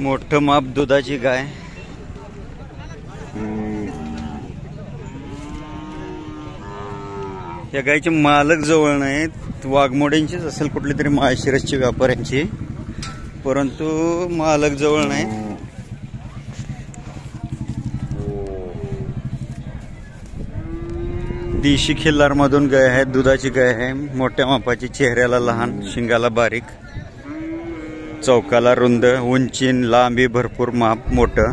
मोठं माप दुधाची गाय. या गायचे मालक जवळ नाहीत. वाघमोड्यांचीच असेल कुठली तरी माळशिरसची व्यापाऱ्यांची, परंतु मालक जवळ नाही. देशी खिल्लार मधून गाय आहे. दुधाची गाय आहे. मोठ्या मापाची, चेहऱ्याला लहान, शिंगाला बारीक, चौकाला रुंद, उंची लांबी भरपूर, माप मोठं.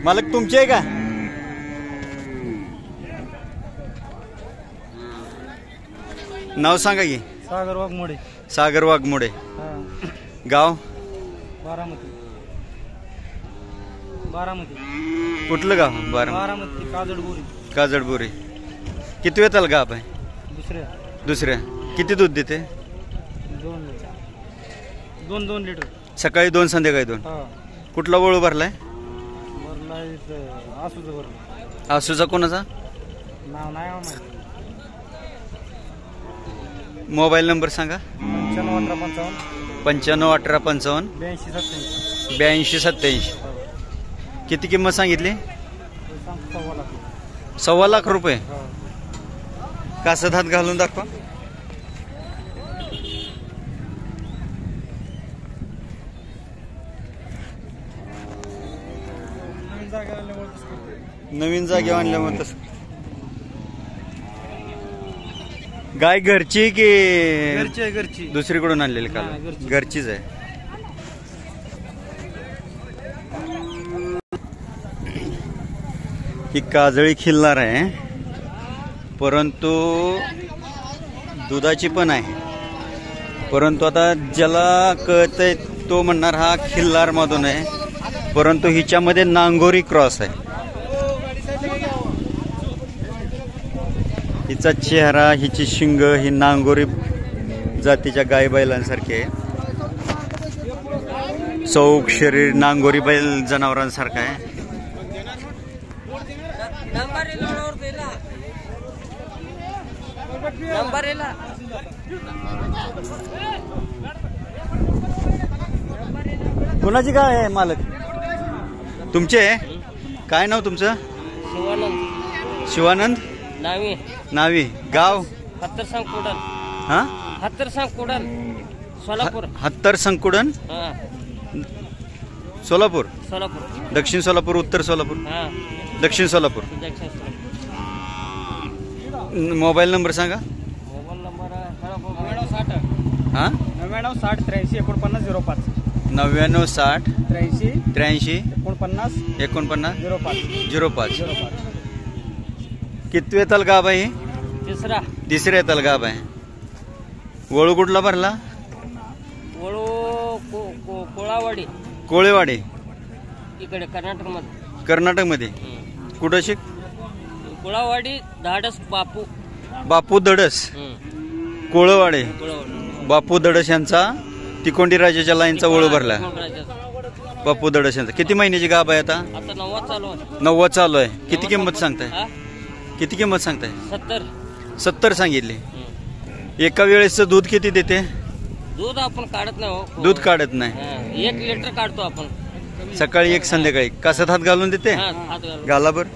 मालक तुमचे आहे का? नाव सांगा की. सागर वाघमोडे. सागर वाघमोडे. गाव बारामती. बारामती. कुठलं गाव? बारामती. काजडबोरी. काजडबोरी. किती वेताल गाव आहे? दुसऱ्या. दुसऱ्या. किती दूध देते? 2 लिटर. सकाळी 2, संध्याकाळी 2. कुठला वळू भरलाय? आसूचा भरला. आसूचा कोणाचा? नाव नाही माहिती. मोबाईल नंबर सांगा. 95 18 55 95 18 55 82 82 87. किती किंमत सांगितली? 1.25 लाख रुपये. कासत हात घालून दाखवा. नवीन जागे आणल्यामुळे तसं. गाय घरची की घरची? दुसरीकडून आणलेली का? घरचीच आहे. ही काजळी खिल्लार आहे, परंतु दुधाची पण आहे. परंतु आता ज्याला कळतंय तो म्हणणार हा खिल्लार मधून आहे, परंतु हिच्यामध्ये नांगोरी क्रॉस आहे. हिचा चेहरा, हिची शिंग ही नांगोरी जातीच्या गाय बैलांसारखी आहे. चौक शरीर नांगोरी बैल जनावरांसारखं आहे. कुणाची गाय आहे मालक? तुमचे? काय नाव तुमचं? शिवानंद. शिवानंद नावी. नावी. गाव? हत्तर संकुडन. हा, हत्तर संकुडन, सोलापूर. हत्तर संकुडन, सोलापूर. सोलापूर. दक्षिण सोलापूर, उत्तर सोलापूर, दक्षिण सोलापूर. मोबाईल नंबर सांगा. Mobile number 9960. हा, 99 60 83 49 05. 99 60 83 83 49 49 05. किती वेताल गाव आहे? तिसऱ्या येताल गाव आहे. वळू कुठला भरला? वळू कोळावाडी. कोळेवाडी. इकडे कर्नाटक मध्ये. कर्नाटक मध्ये. कुठं शिक? कोळावाडी. धाडस बापू. बापू धडस. कोळवाडे. बापू धडस यांचा तिकोंडी राजाच्या लाईनचा वळू भरला. बापू धडस यांचा. किती महिन्याची गाभ आहे आता? 9 चालू आहे. किती किंमत सांगताय? किती किंमत सांगताय? 70 सांगितली. एका वेळेस दूध किती देते? दूध आपण काढत नाही हो. दूध काढत नाही. 1 लिटर काढतो आपण. सकाळी 1 संध्याकाळी. कासत हात घालून देते? घाला बर.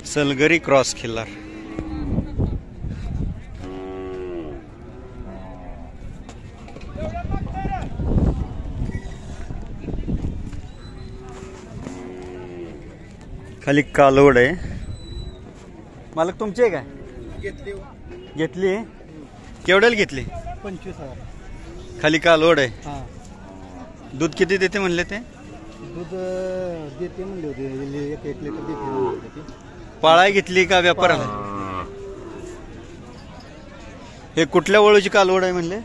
सलगरी क्रॉस खिल्लार. खाली कालवड आहे. मालक तुमचे काय? घेतली. केवढ्याला घेतली? 25,000. खाली कालवड आहे. दूध किती देते म्हणले ते? दूध देते म्हणले होते 1 लिटर देते. पाळाय घेतली का व्यापाराला? हे कुठल्या वळूची कालवड आहे म्हणले?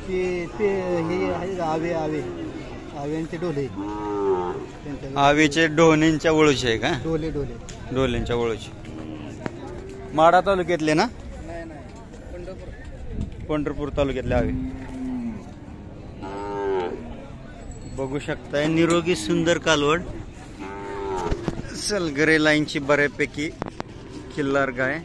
ते हे आहे आवे आवे आव्यांचे डोले त्यांच्या आवेचे ढोणींच्या वळूची आहे का? डोले डोल्यांच्या वळूची. माढा तालुक्यातले ना? नाही पंढरपूर. पंढरपूर तालुक्यातले आवे. बघू शकताय निरोगी सुंदर कालवड. सलगरे लाईनची बऱ्यापैकी खिल्लार गाय.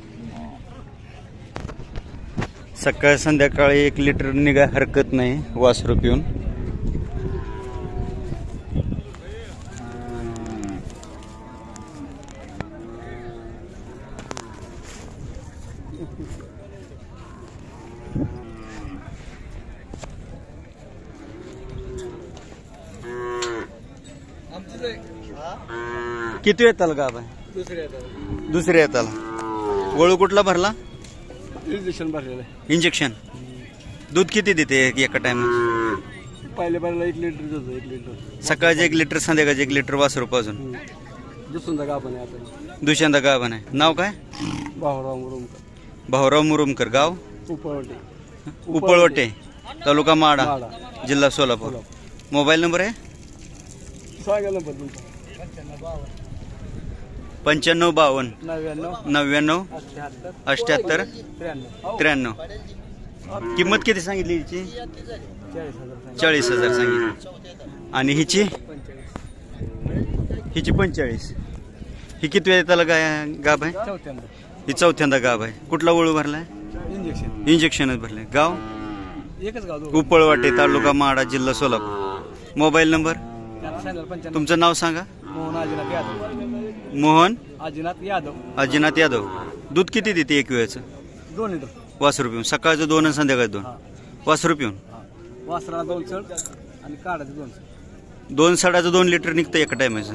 सकाळ संध्याकाळी 1 लिटर निघा हरकत नाही वासरू पिऊन. किती येताल गाभ आहे? दुसऱ्या येताल. वळू कुठला भरला? इंजेक्शन भरलेलं आहे. इंजेक्शन. दूध किती देते एका टाइम? पहिल्या 1 लिटर दूध 1 लिटर. सकाळचे 1 लिटर संध्याकाळचे 1 लिटर वासरू पाजून. दुसऱ्यांदा गाभण आहे आता. दुसऱ्यांदा गाभ आहे. नाव काय? भाऊराव मुरुमकर. भाऊराव मुरुमकर. गाव उपळवटे. उपळवटे तालुका माढा जिल्हा सोलापूर. मोबाईल नंबर आहे? सांगा नंबर तुमचा. 9552 99 78 93. किंमत किती सांगितली हिची? 40,000 सांगितली. आणि हिची? हिची 45. ही किती वेळ त्याला गाभ आहे? ही चौथ्यांदा गाभ आहे. कुठला वळू भरलाय? इंजेक्शन. इंजेक्शनच भरले. गाव? एकच गाव. उपळवाटे तालुका माढा जिल्हा सोलापूर. Mobile number? तुमचं नाव सांगा. मोहन आजीनाथ यादव. मोहन आजीनाथ यादव. अजिनाथ यादव. दूध किती देते एक वेळचं? 2 लिटर. वासरू पिऊन. सकाळचं 2 आणि संध्याकाळचं 2. वासरू पिऊन. वासराला 2 चढ आणि काढायचं 2. 2 साडाचं 2 लिटर निघतं एका टायमाचं.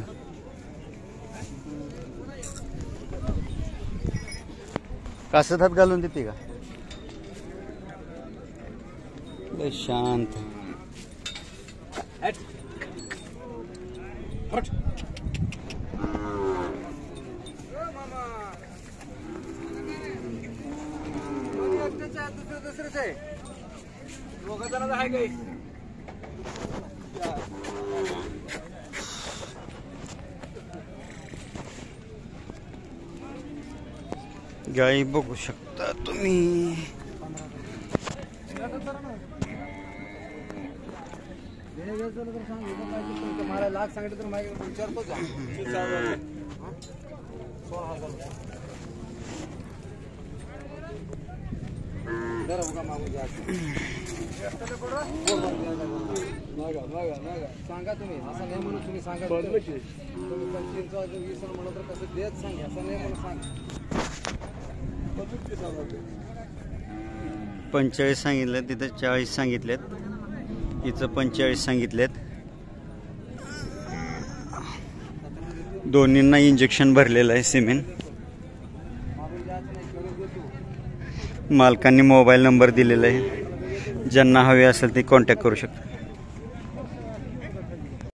कासत हात घालून देते का? लय शांत. गाई बघू शकता तुम्ही. मला लाख सांगितलं तर माझ्याकडे विचारतो का? सांगा तुम्ही असं नाही म्हणून तुम्ही सांगा. तुम्ही 25 म्हणून तर कसं देत सांगा. असं नाही म्हणून सांगा. 45 सांगितलं तिथं 40 सांगितलेत. हिचं 45 सांगितलेत. दोन्हींना इंजेक्शन भरलेलं आहे सिमेंट. मालकांनी मोबाईल नंबर दिलेला आहे. ज्यांना हवे असेल ते कॉन्टॅक्ट करू शकता.